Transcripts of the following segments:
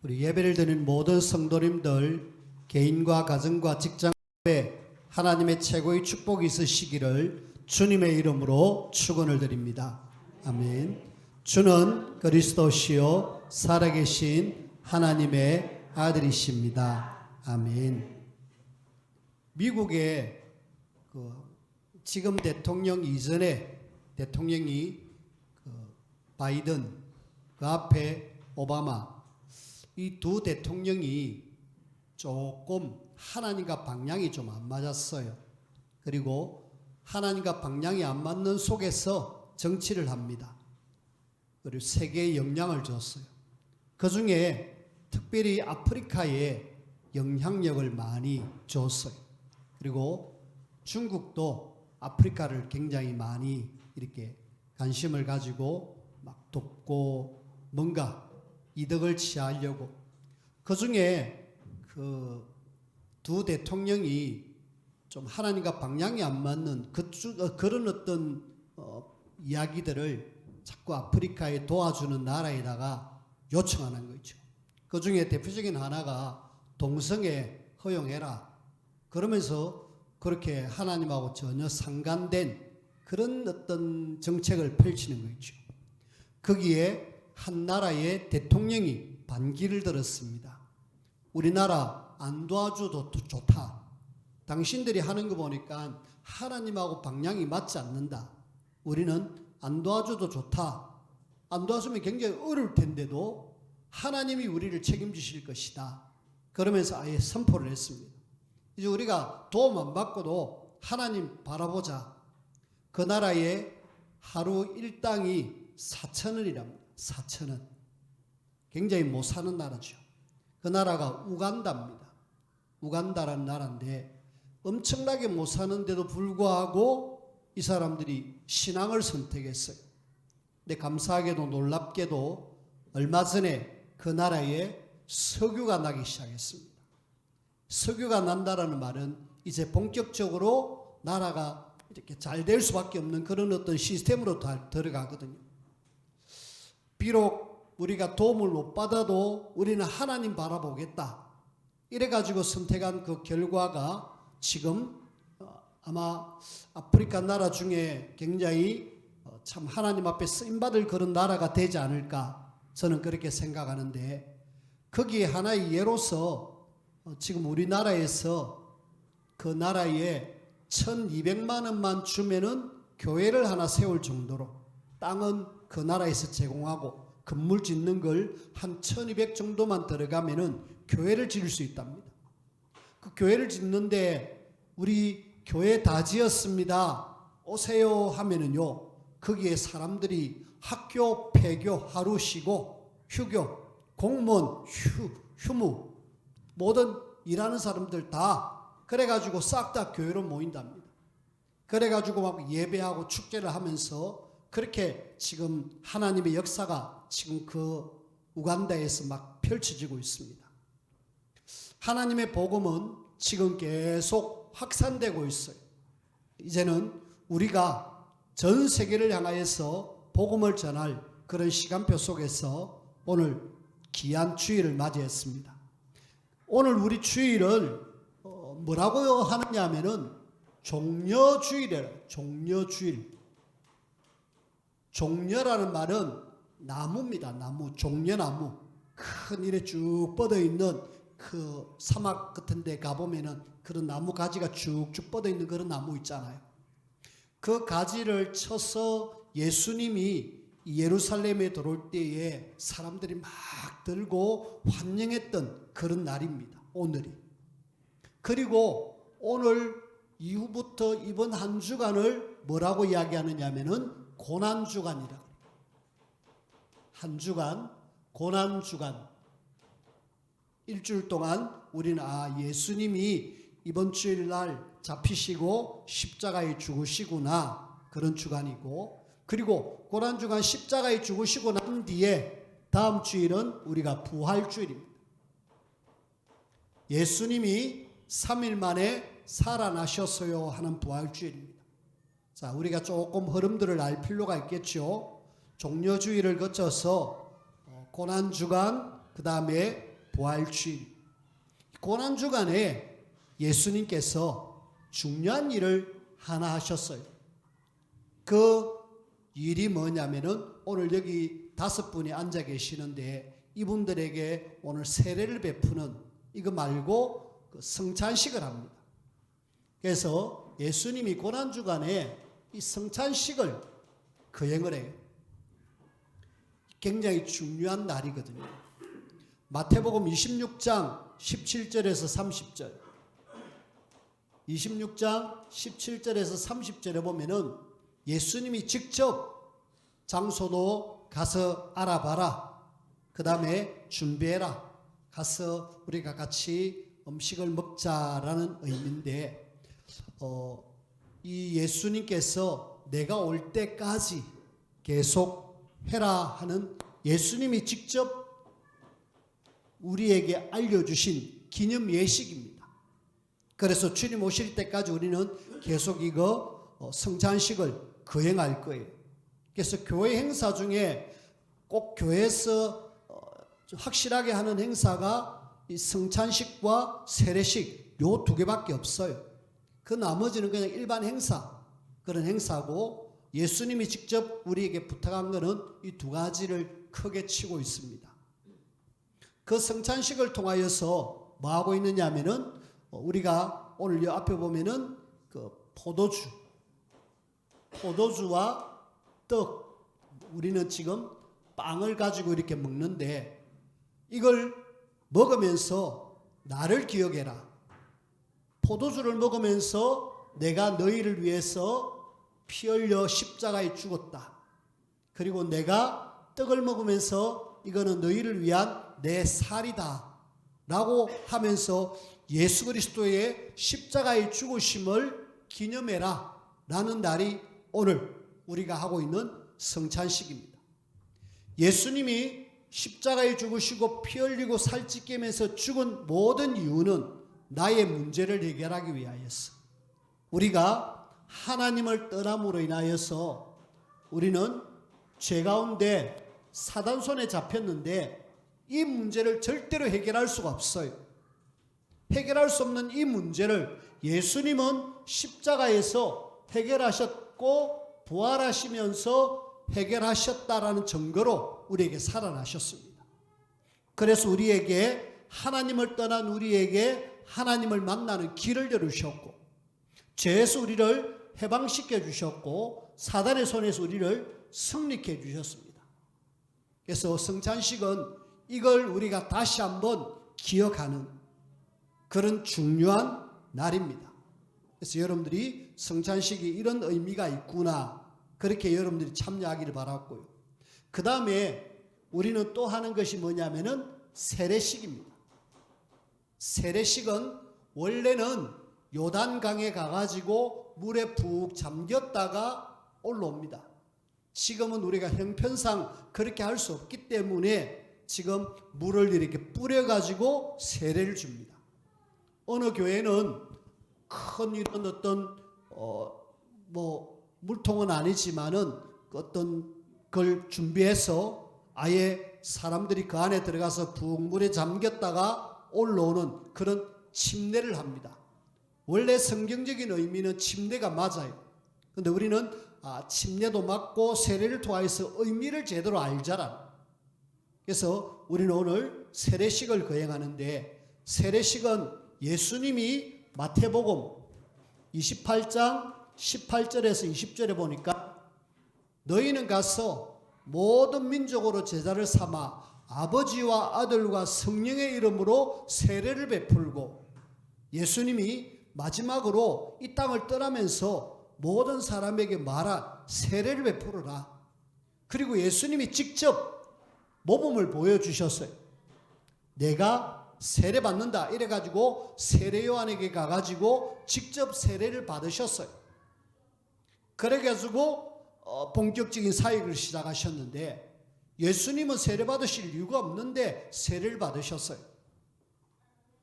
우리 예배를 드리는 모든 성도님들 개인과 가정과 직장에 하나님의 최고의 축복이 있으시기를 주님의 이름으로 축원을 드립니다. 아멘. 주는 그리스도시요 살아계신 하나님의 아들이십니다. 아멘. 미국의 지금 대통령 이전에 대통령이 바이든, 그 앞에 오바마, 이 두 대통령이 조금 하나님과 방향이 좀 안 맞았어요. 그리고 하나님과 방향이 안 맞는 속에서 정치를 합니다. 그리고 세계에 영향을 줬어요. 그 중에 특별히 아프리카에 영향력을 많이 줬어요. 그리고 중국도 아프리카를 굉장히 많이 이렇게 관심을 가지고 막 돕고 뭔가 이득을 취하려고. 그 중에 그 두 대통령이 좀 하나님과 방향이 안 맞는 그런 어떤 이야기들을 자꾸 아프리카에 도와주는 나라에다가 요청하는 거죠. 그 중에 대표적인 하나가 동성애 허용해라. 그러면서 그렇게 하나님하고 전혀 상관된 그런 어떤 정책을 펼치는 거죠. 거기에 한 나라의 대통령이 반기를 들었습니다. 우리나라 안 도와줘도 좋다. 당신들이 하는 거 보니까 하나님하고 방향이 맞지 않는다. 우리는 안 도와줘도 좋다. 안 도와주면 굉장히 어려울 텐데도 하나님이 우리를 책임지실 것이다. 그러면서 아예 선포를 했습니다. 이제 우리가 도움 안 받고도 하나님 바라보자. 그 나라의 하루 일당이 4,000원이랍니다. 4,000원. 굉장히 못 사는 나라죠. 그 나라가 우간다입니다. 우간다라는 나라인데 엄청나게 못 사는데도 불구하고 이 사람들이 신앙을 선택했어요. 근데 감사하게도 놀랍게도 얼마 전에 그 나라에 석유가 나기 시작했습니다. 석유가 난다라는 말은 이제 본격적으로 나라가 이렇게 잘 될 수밖에 없는 그런 어떤 시스템으로 들어가거든요. 비록 우리가 도움을 못 받아도 우리는 하나님 바라보겠다. 이래가지고 선택한 그 결과가 지금 아마 아프리카 나라 중에 굉장히 참 하나님 앞에 쓰임받을 그런 나라가 되지 않을까 저는 그렇게 생각하는데, 거기에 하나의 예로서 지금 우리나라에서 그 나라에 1,200만 원만 주면은 교회를 하나 세울 정도로, 땅은 그 나라에서 제공하고 건물 짓는 걸 한 1,200 정도만 들어가면은 교회를 지을 수 있답니다. 그 교회를 짓는데 우리 교회 다 지었습니다. 오세요 하면은요, 거기에 사람들이 학교 폐교 하루 쉬고 휴교, 공무원 휴무, 모든 일하는 사람들 다 그래가지고 싹 다 교회로 모인답니다. 그래가지고 막 예배하고 축제를 하면서 그렇게 지금 하나님의 역사가 지금 그 우간다에서 막 펼쳐지고 있습니다. 하나님의 복음은 지금 계속 확산되고 있어요. 이제는 우리가 전 세계를 향하여서 복음을 전할 그런 시간표 속에서 오늘 귀한 주일을 맞이했습니다. 오늘 우리 주일을 뭐라고 하느냐 하면은 종려주일이에요. 종려주일. 종려라는 말은 나무입니다. 나무, 종려나무. 큰 이래 쭉 뻗어 있는 그 사막 같은 데 가보면은 그런 나무 가지가 쭉쭉 뻗어 있는 그런 나무 있잖아요. 그 가지를 쳐서 예수님이 예루살렘에 들어올 때에 사람들이 막 들고 환영했던 그런 날입니다. 오늘이. 그리고 오늘 이후부터 이번 한 주간을 뭐라고 이야기하느냐면은 고난주간이라고. 한 주간, 고난주간. 일주일 동안 우리는 예수님이 이번 주일날 잡히시고 십자가에 죽으시구나, 그런 주간이고, 그리고 고난주간 십자가에 죽으시고 난 뒤에 다음 주일은 우리가 부활주일입니다. 예수님이 3일 만에 살아나셨어요 하는 부활주일입니다. 자, 우리가 조금 흐름들을 알 필요가 있겠죠. 종려주일을 거쳐서 고난주간, 그 다음에 부활주일. 고난주간에 예수님께서 중요한 일을 하나 하셨어요. 그 일이 뭐냐면은 오늘 여기 5분이 앉아 계시는데 이분들에게 오늘 세례를 베푸는 이거 말고 그 성찬식을 합니다. 그래서 예수님이 고난주간에 이 성찬식을 거행을 해요. 굉장히 중요한 날이거든요. 마태복음 26장 17절에서 30절 26장 17절에서 30절에 보면은 예수님이 직접 장소도 가서 알아봐라. 그 다음에 준비해라. 가서 우리가 같이 음식을 먹자라는 의미인데 이 예수님께서 내가 올 때까지 계속 해라 하는 예수님이 직접 우리에게 알려주신 기념 예식입니다. 그래서 주님 오실 때까지 우리는 계속 이거 성찬식을 거행할 거예요. 그래서 교회 행사 중에 꼭 교회에서 확실하게 하는 행사가 이 성찬식과 세례식 요 2개밖에 없어요. 그 나머지는 그냥 일반 행사, 그런 행사고 예수님이 직접 우리에게 부탁한 것은 이 2가지를 크게 치고 있습니다. 그 성찬식을 통하여서 뭐 하고 있느냐 하면은 우리가 오늘 이 앞에 보면은 그 포도주와 떡, 우리는 지금 빵을 가지고 이렇게 먹는데 이걸 먹으면서 나를 기억해라. 포도주를 먹으면서 내가 너희를 위해서 피 흘려 십자가에 죽었다. 그리고 내가 떡을 먹으면서 이거는 너희를 위한 내 살이다 라고 하면서 예수 그리스도의 십자가의 죽으심을 기념해라 라는 날이 오늘 우리가 하고 있는 성찬식입니다. 예수님이 십자가에 죽으시고 피 흘리고 살찌게면서 죽은 모든 이유는 나의 문제를 해결하기 위하여서, 우리가 하나님을 떠남으로 인하여서 우리는 죄 가운데 사단 손에 잡혔는데 이 문제를 절대로 해결할 수가 없어요. 해결할 수 없는 이 문제를 예수님은 십자가에서 해결하셨고 부활하시면서 해결하셨다라는 증거로 우리에게 살아나셨습니다. 그래서 우리에게, 하나님을 떠난 우리에게 하나님을 만나는 길을 열으셨고 죄에서 우리를 해방시켜 주셨고 사단의 손에서 우리를 승리케 해주셨습니다. 그래서 성찬식은 이걸 우리가 다시 한번 기억하는 그런 중요한 날입니다. 그래서 여러분들이 성찬식이 이런 의미가 있구나, 그렇게 여러분들이 참여하기를 바랐고요. 그 다음에 우리는 또 하는 것이 뭐냐면은 세례식입니다. 세례식은 원래는 요단강에 가가지고 물에 푹 잠겼다가 올라옵니다. 지금은 우리가 형편상 그렇게 할 수 없기 때문에 지금 물을 이렇게 뿌려가지고 세례를 줍니다. 어느 교회는 큰 이런 어떤 물통은 아니지만은 어떤 걸 준비해서 아예 사람들이 그 안에 들어가서 푹 물에 잠겼다가 올라오는 그런 침례를 합니다. 원래 성경적인 의미는 침례가 맞아요. 그런데 우리는 침례도 맞고 세례를 통해서 의미를 제대로 알잖아. 그래서 우리는 오늘 세례식을 거행하는데, 세례식은 예수님이 마태복음 28장 18절에서 20절에 보니까 너희는 가서 모든 민족으로 제자를 삼아 아버지와 아들과 성령의 이름으로 세례를 베풀고, 예수님이 마지막으로 이 땅을 떠나면서 모든 사람에게 말한 세례를 베풀어라. 그리고 예수님이 직접 모범을 보여주셨어요. 내가 세례 받는다 이래가지고 세례 요한에게 가가지고 직접 세례를 받으셨어요. 그래가지고 본격적인 사역을 시작하셨는데, 예수님은 세례 받으실 이유가 없는데 세례를 받으셨어요.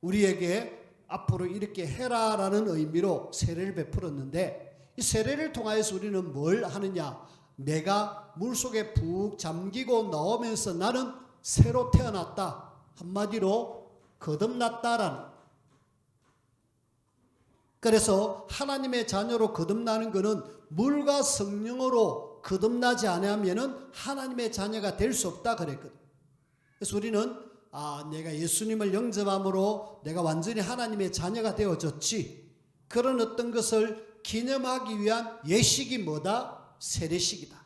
우리에게 앞으로 이렇게 해라라는 의미로 세례를 베풀었는데, 이 세례를 통하여서 우리는 뭘 하느냐? 내가 물속에 푹 잠기고 나오면서 나는 새로 태어났다. 한마디로 거듭났다라는. 그래서 하나님의 자녀로 거듭나는 것은 물과 성령으로 거듭나지 않으면은 하나님의 자녀가 될 수 없다 그랬거든. 그래서 우리는 내가 예수님을 영접함으로 내가 완전히 하나님의 자녀가 되어졌지. 그런 어떤 것을 기념하기 위한 예식이 뭐다? 세례식이다.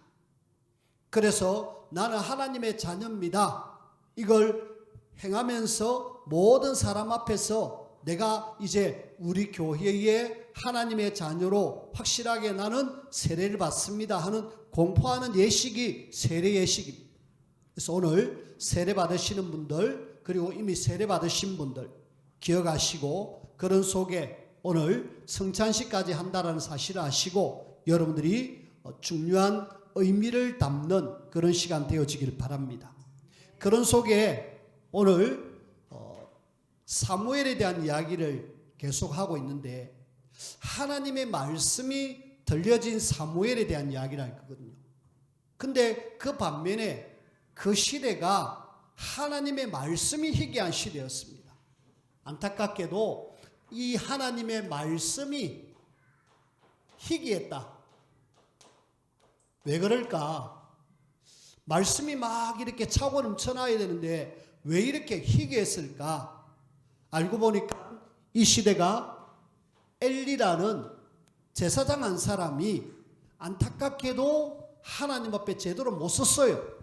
그래서 나는 하나님의 자녀입니다. 이걸 행하면서 모든 사람 앞에서 내가 이제 우리 교회의 하나님의 자녀로 확실하게 나는 세례를 받습니다 하는 공포하는 예식이 세례 예식입니다. 그래서 오늘 세례 받으시는 분들, 그리고 이미 세례 받으신 분들 기억하시고, 그런 속에 오늘 성찬식까지 한다라는 사실을 아시고 여러분들이 중요한 의미를 담는 그런 시간 되어지길 바랍니다. 그런 속에 오늘 사무엘에 대한 이야기를 계속하고 있는데, 하나님의 말씀이 들려진 사무엘에 대한 이야기를 할 거거든요. 근데 그 반면에 그 시대가 하나님의 말씀이 희귀한 시대였습니다. 안타깝게도 이 하나님의 말씀이 희귀했다. 왜 그럴까? 말씀이 막 이렇게 차고 넘쳐나야 되는데 왜 이렇게 희귀했을까? 알고 보니까 이 시대가 엘리라는 제사장 한 사람이 안타깝게도 하나님 앞에 제대로 못 섰어요.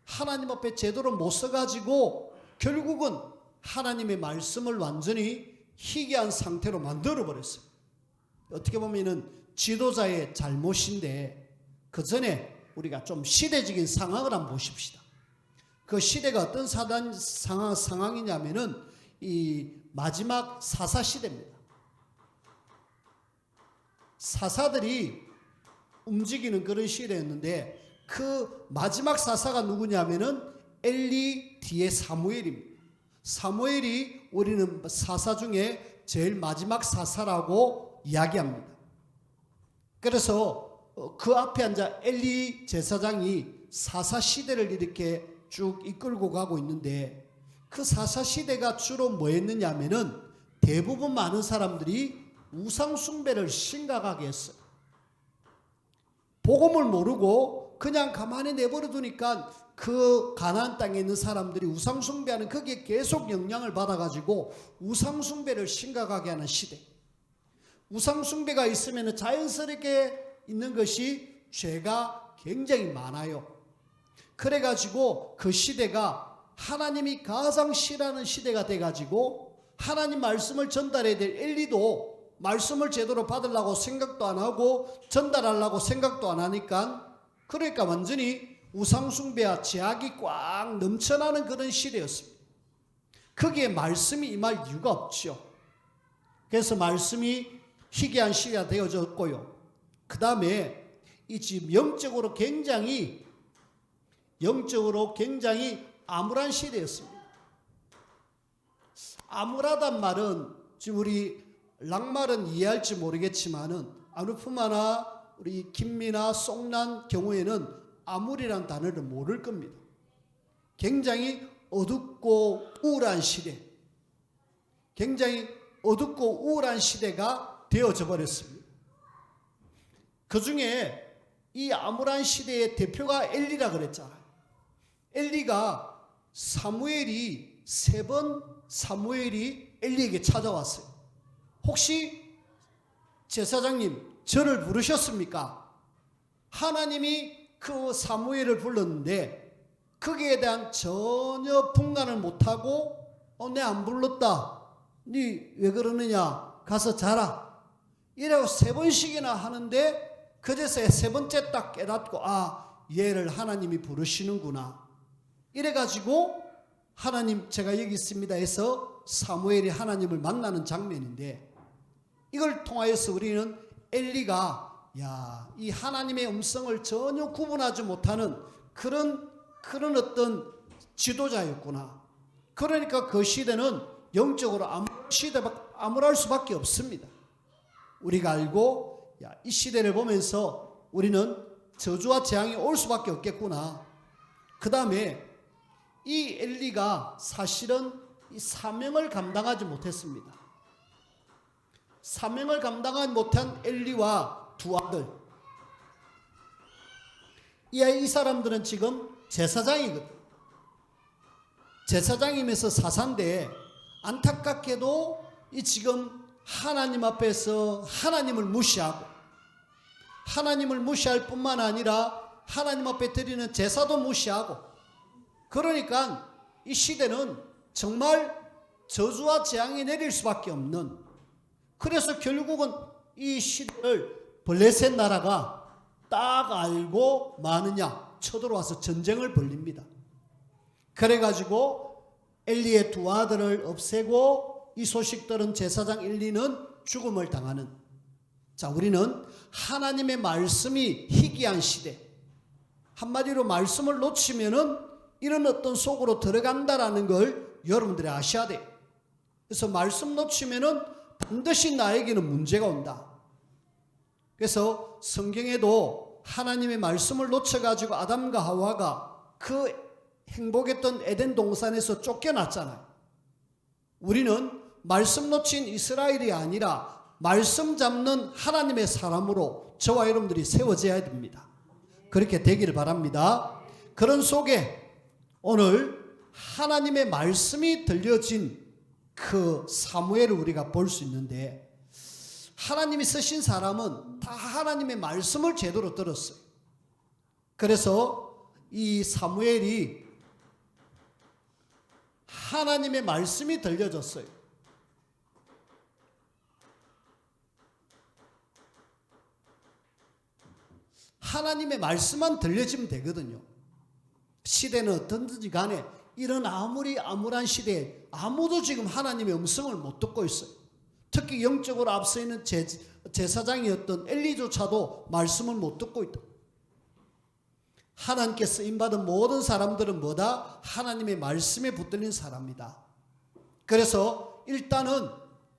하나님 앞에 제대로 못 서가지고 결국은 하나님의 말씀을 완전히 희귀한 상태로 만들어버렸어요. 어떻게 보면은 지도자의 잘못인데, 그 전에 우리가 좀 시대적인 상황을 한번 보십시다. 그 시대가 어떤 상황이냐면은 이 마지막 사사 시대입니다. 사사들이 움직이는 그런 시대였는데, 그 마지막 사사가 누구냐면은 엘리 뒤에 사무엘입니다. 사무엘이 우리는 사사 중에 제일 마지막 사사라고 이야기합니다. 그래서 그 앞에 앉아 엘리 제사장이 사사 시대를 이렇게 쭉 이끌고 가고 있는데, 그 사사 시대가 주로 뭐 했느냐 하면은 대부분 많은 사람들이 우상 숭배를 심각하게 했어요. 복음을 모르고 그냥 가만히 내버려 두니까 그 가나안 땅에 있는 사람들이 우상 숭배하는, 거기에 계속 영향을 받아가지고 우상 숭배를 심각하게 하는 시대. 우상 숭배가 있으면 자연스럽게 있는 것이 죄가 굉장히 많아요. 그래가지고 그 시대가 하나님이 가장 싫어하는 시대가 돼가지고, 하나님 말씀을 전달해야 될 엘리도 말씀을 제대로 받으려고 생각도 안 하고 전달하려고 생각도 안 하니까, 그러니까 완전히 우상숭배와 제약이 꽉 넘쳐나는 그런 시대였습니다. 거기에 말씀이 임할 이유가 없죠. 그래서 말씀이 희귀한 시대가 되어졌고요. 그 다음에 이 지금 영적으로 굉장히 암울한 시대였습니다. 암울하단 말은 지금 우리 락말은 이해할지 모르겠지만은, 아누프마나 우리 김미나 송난 경우에는 암울이라는 단어를 모를 겁니다. 굉장히 어둡고 우울한 시대, 굉장히 어둡고 우울한 시대가 되어져 버렸습니다. 그 중에 이 암울한 시대의 대표가 엘리라 그랬잖아요. 엘리가 사무엘이 세 번 엘리에게 찾아왔어요. 혹시 제사장님 저를 부르셨습니까? 하나님이 그 사무엘을 불렀는데 거기에 대한 전혀 분간을 못하고 내 안 불렀다, 니 왜 그러느냐, 가서 자라, 이라고 세 번씩이나 하는데 그제서야 세 번째 딱 깨닫고 얘를 하나님이 부르시는구나. 이래가지고 하나님 제가 여기 있습니다 해서 사무엘이 하나님을 만나는 장면인데, 이걸 통하여서 우리는 엘리가 이 하나님의 음성을 전혀 구분하지 못하는 그런 어떤 지도자였구나. 그러니까 그 시대는 영적으로 암울할 수밖에 없습니다. 우리가 알고 이 시대를 보면서 우리는 저주와 재앙이 올 수밖에 없겠구나. 그 다음에 이 엘리가 사실은 이 사명을 감당하지 못했습니다. 사명을 감당하지 못한 엘리와 두 아들. 이 사람들은 지금 제사장이거든. 제사장이면서 사사인데 안타깝게도 이 지금 하나님 앞에서 하나님을 무시하고, 하나님을 무시할 뿐만 아니라 하나님 앞에 드리는 제사도 무시하고, 그러니까 이 시대는 정말 저주와 재앙이 내릴 수밖에 없는, 그래서 결국은 이 시대를 블레셋 나라가 딱 알고 마느냐 쳐들어와서 전쟁을 벌립니다. 그래가지고 엘리의 두 아들을 없애고 이 소식 들은 제사장 엘리는 죽음을 당하는. 자, 우리는 하나님의 말씀이 희귀한 시대, 한마디로 말씀을 놓치면은 이런 어떤 속으로 들어간다라는 걸 여러분들이 아셔야 돼요. 그래서 말씀 놓치면은 반드시 나에게는 문제가 온다. 그래서 성경에도 하나님의 말씀을 놓쳐가지고 아담과 하와가 그 행복했던 에덴 동산에서 쫓겨났잖아요. 우리는 말씀 놓친 이스라엘이 아니라 말씀 잡는 하나님의 사람으로 저와 여러분들이 세워져야 됩니다. 그렇게 되기를 바랍니다. 그런 속에 오늘 하나님의 말씀이 들려진 그 사무엘을 우리가 볼 수 있는데, 하나님이 쓰신 사람은 다 하나님의 말씀을 제대로 들었어요. 그래서 이 사무엘이 하나님의 말씀이 들려졌어요. 하나님의 말씀만 들려지면 되거든요. 시대는 어떤지 간에 이런 아무리 암울한 시대에 아무도 지금 하나님의 음성을 못 듣고 있어요. 특히 영적으로 앞서 있는 제사장이었던 엘리조차도 말씀을 못 듣고 있다. 하나님께 쓰임받은 모든 사람들은 뭐다? 하나님의 말씀에 붙들린 사람이다. 그래서 일단은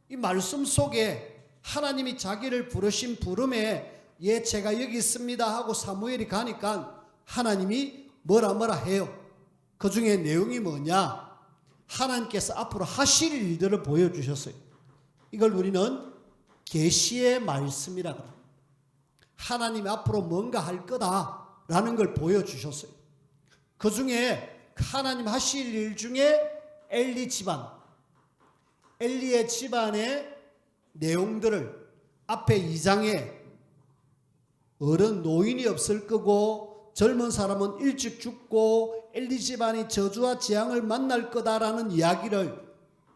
이 말씀 속에 하나님이 자기를 부르신 부름에 예, 제가 여기 있습니다 하고 사무엘이 가니까 하나님이 뭐라 해요. 그 중에 내용이 뭐냐? 하나님께서 앞으로 하실 일들을 보여주셨어요. 이걸 우리는 계시의 말씀이라고 합니다. 하나님이 앞으로 뭔가 할 거다라는 걸 보여주셨어요. 그 중에 하나님 하실 일 중에 엘리 집안, 엘리의 집안의 내용들을 앞에 2장에 어른 노인이 없을 거고 젊은 사람은 일찍 죽고 엘리 집안이 저주와 재앙을 만날 거다라는 이야기를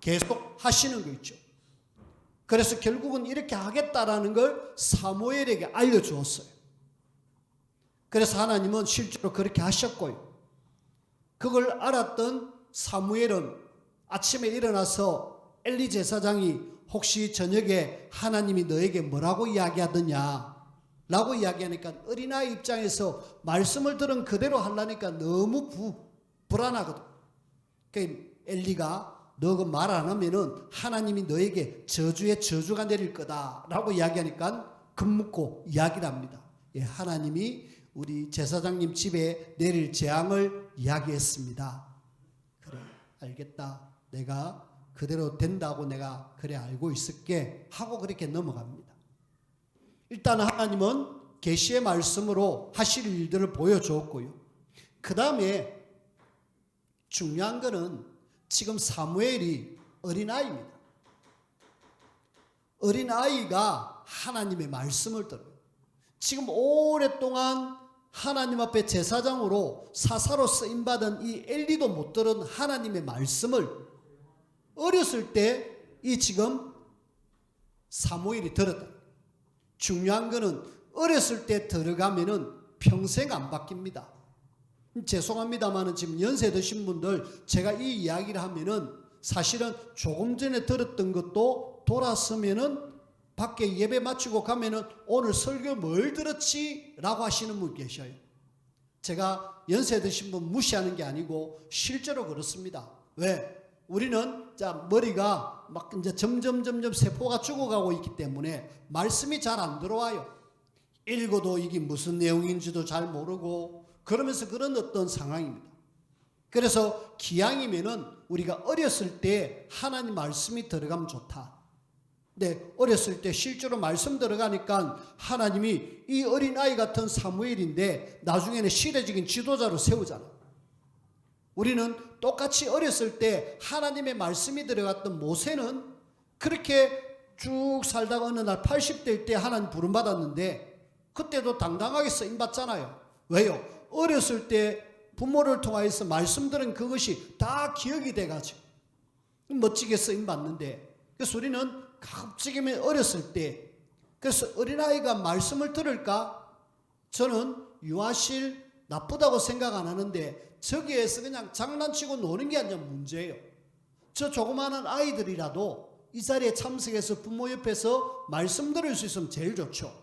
계속 하시는 거 있죠. 그래서 결국은 이렇게 하겠다라는 걸 사무엘에게 알려주었어요. 그래서 하나님은 실제로 그렇게 하셨고요. 그걸 알았던 사무엘은 아침에 일어나서 엘리 제사장이 혹시 저녁에 하나님이 너에게 뭐라고 이야기하더냐 라고 이야기하니까 어린아이 입장에서 말씀을 들은 그대로 하려니까 너무 불안하거든. 그러니까 엘리가 너 그 말 안 하면은 하나님이 너에게 저주에 저주가 내릴 거다라고 이야기하니까 금묻고 이야기를 합니다. 예, 하나님이 우리 제사장님 집에 내릴 재앙을 이야기했습니다. 그래, 알겠다. 내가 그대로 된다고 내가 그래 알고 있을게 하고 그렇게 넘어갑니다. 일단 하나님은 계시의 말씀으로 하실 일들을 보여주었고요. 그 다음에 중요한 거는 지금 사무엘이 어린아이입니다. 어린아이가 하나님의 말씀을 들어요. 지금 오랫동안 하나님 앞에 제사장으로 사사로 쓰임받은 이 엘리도 못 들은 하나님의 말씀을 어렸을 때 이 지금 사무엘이 들었다. 중요한 거는 어렸을 때 들어가면은 평생 안 바뀝니다. 죄송합니다만은 지금 연세 드신 분들 제가 이 이야기를 하면은 사실은 조금 전에 들었던 것도 돌아서면은 밖에 예배 마치고 가면은 오늘 설교 뭘 들었지? 라고 하시는 분 계셔요. 제가 연세 드신 분 무시하는 게 아니고 실제로 그렇습니다. 왜? 우리는 자 머리가 막 이제 점점 세포가 죽어가고 있기 때문에 말씀이 잘 안 들어와요. 읽어도 이게 무슨 내용인지도 잘 모르고 그러면서 그런 어떤 상황입니다. 그래서 기왕이면은 우리가 어렸을 때 하나님 말씀이 들어가면 좋다. 근데 어렸을 때 실제로 말씀 들어가니까 하나님이 이 어린아이 같은 사무엘인데 나중에는 시대적인 지도자로 세우잖아. 우리는 똑같이 어렸을 때 하나님의 말씀이 들어갔던 모세는 그렇게 쭉 살다가 어느 날 80대일 때 하나님 부름받았는데 그때도 당당하게 쓰임받잖아요. 왜요? 어렸을 때 부모를 통하여서 말씀 들은 그것이 다 기억이 돼가지고 멋지게 쓰임받는데, 그래서 우리는 갑자기 어렸을 때, 그래서 어린아이가 말씀을 들을까? 저는 유아실 나쁘다고 생각 안 하는데 저기에서 그냥 장난치고 노는 게 아니라 문제예요. 저 조그마한 아이들이라도 이 자리에 참석해서 부모 옆에서 말씀 들을 수 있으면 제일 좋죠.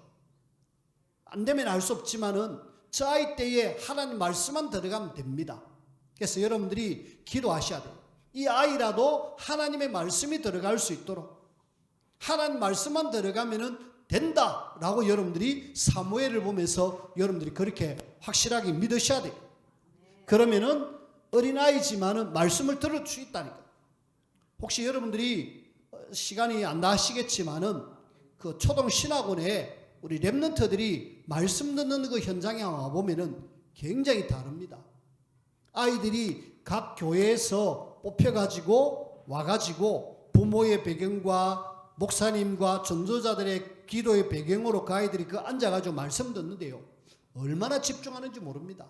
안 되면 알 수 없지만은 저 아이 때에 하나님 말씀만 들어가면 됩니다. 그래서 여러분들이 기도하셔야 돼요. 이 아이라도 하나님의 말씀이 들어갈 수 있도록, 하나님 말씀만 들어가면은 된다라고 여러분들이 사무엘을 보면서 여러분들이 그렇게 확실하게 믿으셔야 돼요. 그러면은 어린아이지만은 말씀을 들을 수 있다니까. 혹시 여러분들이 시간이 안 나시겠지만은 그 초등 신학원에 우리 랩런트들이 말씀 듣는 그 현장에 와보면은 굉장히 다릅니다. 아이들이 각 교회에서 뽑혀가지고 와가지고 부모의 배경과 목사님과 전도자들의 기도의 배경으로 그 아이들이 그 앉아가지고 말씀 듣는데요. 얼마나 집중하는지 모릅니다.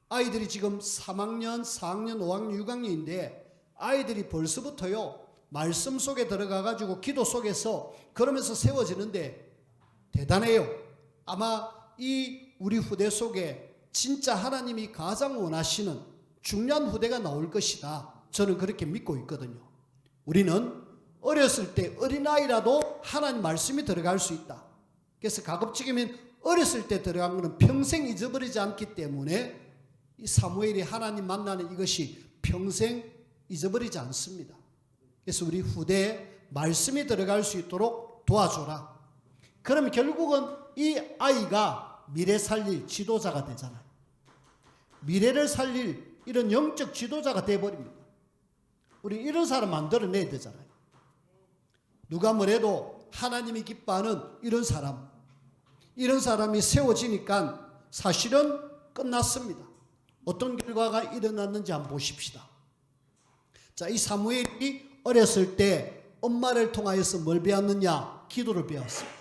아이들이 지금 3학년, 4학년, 5학년, 6학년인데 아이들이 벌써부터요. 말씀 속에 들어가가지고 기도 속에서 그러면서 세워지는데 대단해요. 아마 이 우리 후대 속에 진짜 하나님이 가장 원하시는 중요한 후대가 나올 것이다. 저는 그렇게 믿고 있거든요. 우리는 어렸을 때 어린아이라도 하나님 말씀이 들어갈 수 있다. 그래서 가급적이면 어렸을 때 들어간 것은 평생 잊어버리지 않기 때문에 이 사무엘이 하나님 만나는 이것이 평생 잊어버리지 않습니다. 그래서 우리 후대에 말씀이 들어갈 수 있도록 도와줘라. 그러면 결국은 이 아이가 미래 살릴 지도자가 되잖아요. 미래를 살릴 이런 영적 지도자가 되어버립니다. 우리 이런 사람 만들어내야 되잖아요. 누가 뭐래도 하나님이 기뻐하는 이런 사람이 세워지니까 사실은 끝났습니다. 어떤 결과가 일어났는지 한번 보십시다. 자, 이 사무엘이 어렸을 때 엄마를 통하여서 뭘 배웠느냐? 기도를 배웠습니다.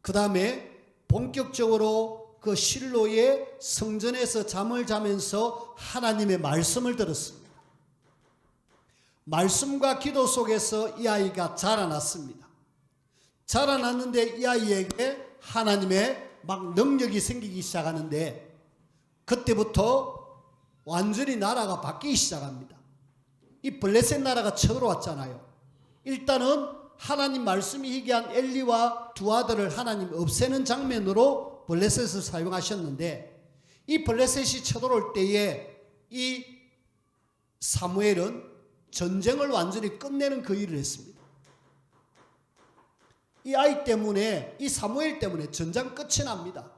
그 다음에 본격적으로 그 실로의 성전에서 잠을 자면서 하나님의 말씀을 들었습니다. 말씀과 기도 속에서 이 아이가 자라났습니다. 자라났는데 이 아이에게 하나님의 막 능력이 생기기 시작하는데 그때부터 완전히 나라가 바뀌기 시작합니다. 이 블레셋 나라가 쳐들어왔잖아요. 일단은 하나님 말씀이 희귀한 엘리와 두 아들을 하나님 없애는 장면으로 블레셋을 사용하셨는데 이 블레셋이 쳐들어올 때에 이 사무엘은 전쟁을 완전히 끝내는 그 일을 했습니다. 이 아이 때문에, 이 사무엘 때문에 전쟁 끝이 납니다.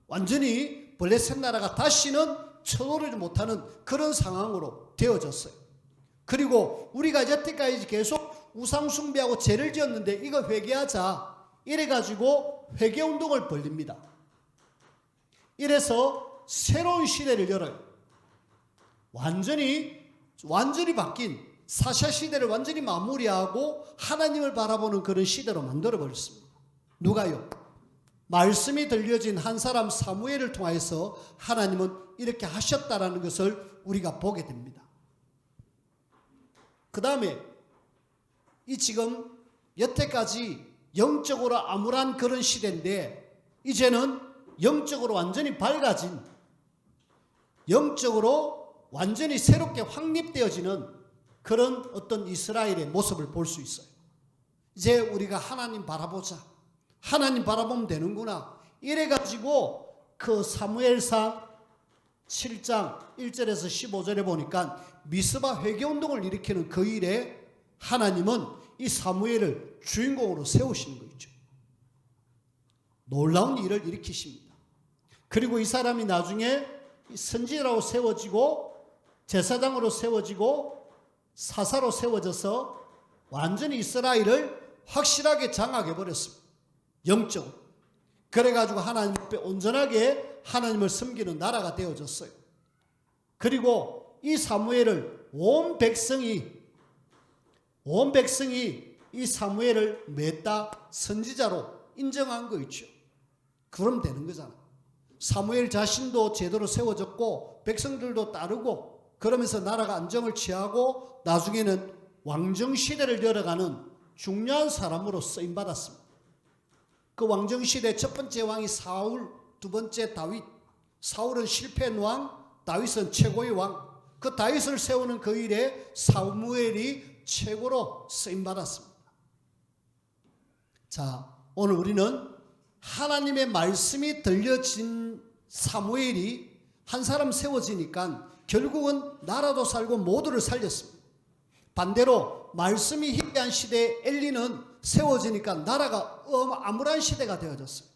완전히 블레셋 나라가 다시는 쳐들어오지 못하는 그런 상황으로 되어졌어요. 그리고 우리가 여태까지 계속 우상 숭배하고 죄를 지었는데 이거 회개하자 이래가지고 회개운동을 벌립니다. 이래서 새로운 시대를 열어요. 완전히 바뀐 사샤 시대를 완전히 마무리하고 하나님을 바라보는 그런 시대로 만들어버렸습니다. 누가요? 말씀이 들려진 한 사람 사무엘을 통해서 하나님은 이렇게 하셨다라는 것을 우리가 보게 됩니다. 그 다음에 이 지금 여태까지 영적으로 암울한 그런 시대인데 이제는 영적으로 완전히 밝아진, 영적으로 완전히 새롭게 확립되어지는 그런 어떤 이스라엘의 모습을 볼 수 있어요. 이제 우리가 하나님 바라보자. 하나님 바라보면 되는구나. 이래가지고 그 사무엘상 7장 1절에서 15절에 보니까 미스바 회개운동을 일으키는 그 일에 하나님은 이 사무엘을 주인공으로 세우시는 거 있죠. 놀라운 일을 일으키십니다. 그리고 이 사람이 나중에 선지자로 세워지고 제사장으로 세워지고 사사로 세워져서 완전히 이스라엘을 확실하게 장악해 버렸습니다. 영적으로. 그래가지고 하나님 앞에 온전하게 하나님을 섬기는 나라가 되어졌어요. 그리고 이 사무엘을 온 백성이 이 사무엘을 맺다 선지자로 인정한 거 있죠. 그럼 되는 거잖아. 사무엘 자신도 제대로 세워졌고 백성들도 따르고 그러면서 나라가 안정을 취하고 나중에는 왕정 시대를 열어가는 중요한 사람으로 쓰임 받았습니다. 그 왕정 시대 첫 번째 왕이 사울, 두 번째 다윗. 사울은 실패한 왕, 다윗은 최고의 왕. 그 다윗을 세우는 그 일에 사무엘이 최고로 쓰임 받았습니다. 자, 오늘 우리는 하나님의 말씀이 들려진 사무엘이 한 사람 세워지니까 결국은 나라도 살고 모두를 살렸습니다. 반대로 말씀이 희귀한 시대에 엘리는 세워지니까 나라가 암울한 시대가 되어졌어요.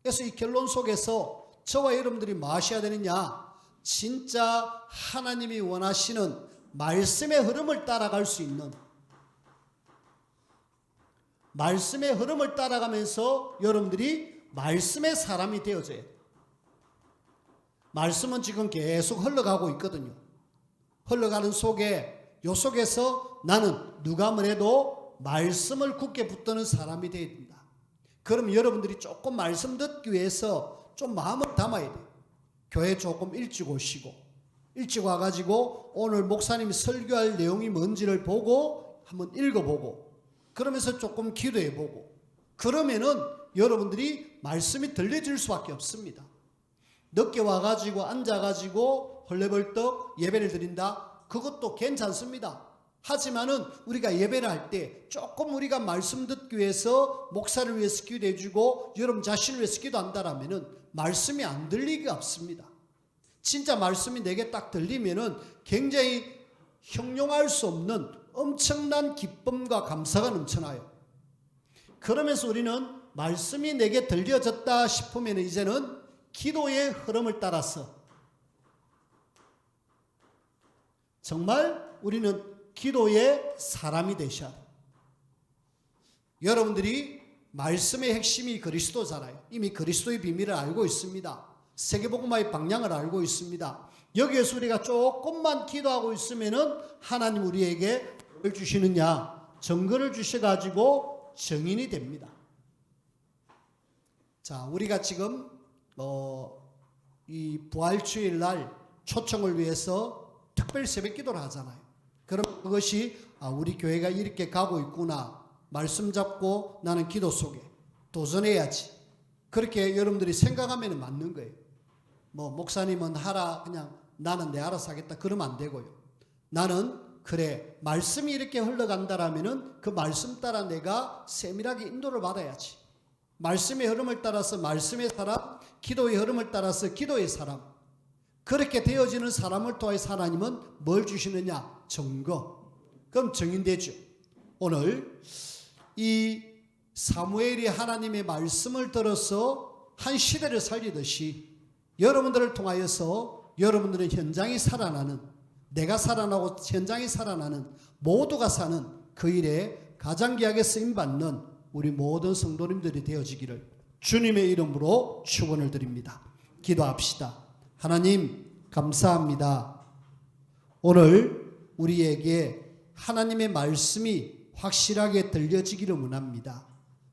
그래서 이 결론 속에서 저와 여러분들이 뭐 하셔야 되느냐? 진짜 하나님이 원하시는 말씀의 흐름을 따라갈 수 있는, 말씀의 흐름을 따라가면서 여러분들이 말씀의 사람이 되어져야 돼요. 말씀은 지금 계속 흘러가고 있거든요. 흘러가는 속에 요 속에서 나는 누가 뭐래도 말씀을 굳게 붙드는 사람이 되어야 된다. 그럼 여러분들이 조금 말씀 듣기 위해서 좀 마음을 담아야 돼요. 교회 조금 일찍 오시고 일찍 와가지고 오늘 목사님이 설교할 내용이 뭔지를 보고 한번 읽어보고 그러면서 조금 기도해보고 그러면은 여러분들이 말씀이 들려질 수밖에 없습니다. 늦게 와가지고 앉아가지고 헐레벌떡 예배를 드린다? 그것도 괜찮습니다. 하지만은 우리가 예배를 할 때 조금 우리가 말씀 듣기 위해서 목사를 위해서 기도해주고 여러분 자신을 위해서 기도한다라면은 말씀이 안 들리기가 없습니다. 진짜 말씀이 내게 딱 들리면은 굉장히 형용할 수 없는 엄청난 기쁨과 감사가 넘쳐나요. 그러면서 우리는 말씀이 내게 들려졌다 싶으면 이제는 기도의 흐름을 따라서 정말 우리는 기도의 사람이 되셔야 돼요. 여러분들이 말씀의 핵심이 그리스도잖아요. 이미 그리스도의 비밀을 알고 있습니다. 세계복음화의 방향을 알고 있습니다. 여기에서 우리가 조금만 기도하고 있으면은 하나님 우리에게 뭘 주시느냐? 정근을 주셔가지고 정인이 됩니다. 자, 우리가 지금 이 부활주일 날 초청을 위해서 특별 새벽 기도를 하잖아요. 그럼 그것이 우리 교회가 이렇게 가고 있구나. 말씀 잡고 나는 기도 속에 도전해야지. 그렇게 여러분들이 생각하면 맞는 거예요. 뭐 목사님은 하라 그냥 나는 내 알아서 하겠다 그러면 안 되고요. 나는 그래 말씀이 이렇게 흘러간다라면은 그 말씀 따라 내가 세밀하게 인도를 받아야지. 말씀의 흐름을 따라서 말씀의 사람, 기도의 흐름을 따라서 기도의 사람. 그렇게 되어지는 사람을 통해서 하나님은 뭘 주시느냐? 증거. 그럼 증인되죠. 오늘 이 사무엘이 하나님의 말씀을 들어서 한 시대를 살리듯이 여러분들을 통하여서 여러분들은 현장이 살아나는, 내가 살아나고 현장이 살아나는, 모두가 사는 그 일에 가장 귀하게 쓰임받는 우리 모든 성도님들이 되어지기를 주님의 이름으로 축원을 드립니다. 기도합시다. 하나님 감사합니다. 오늘 우리에게 하나님의 말씀이 확실하게 들려지기를 원합니다.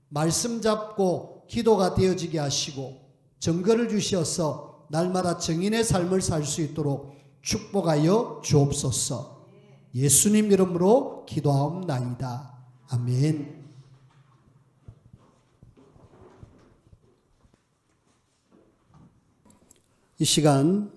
말씀 잡고 기도가 되어지게 하시고 증거를 주셔서 날마다 증인의 삶을 살 수 있도록 축복하여 주옵소서. 예수님 이름으로 기도하옵나이다. 아멘. 이 시간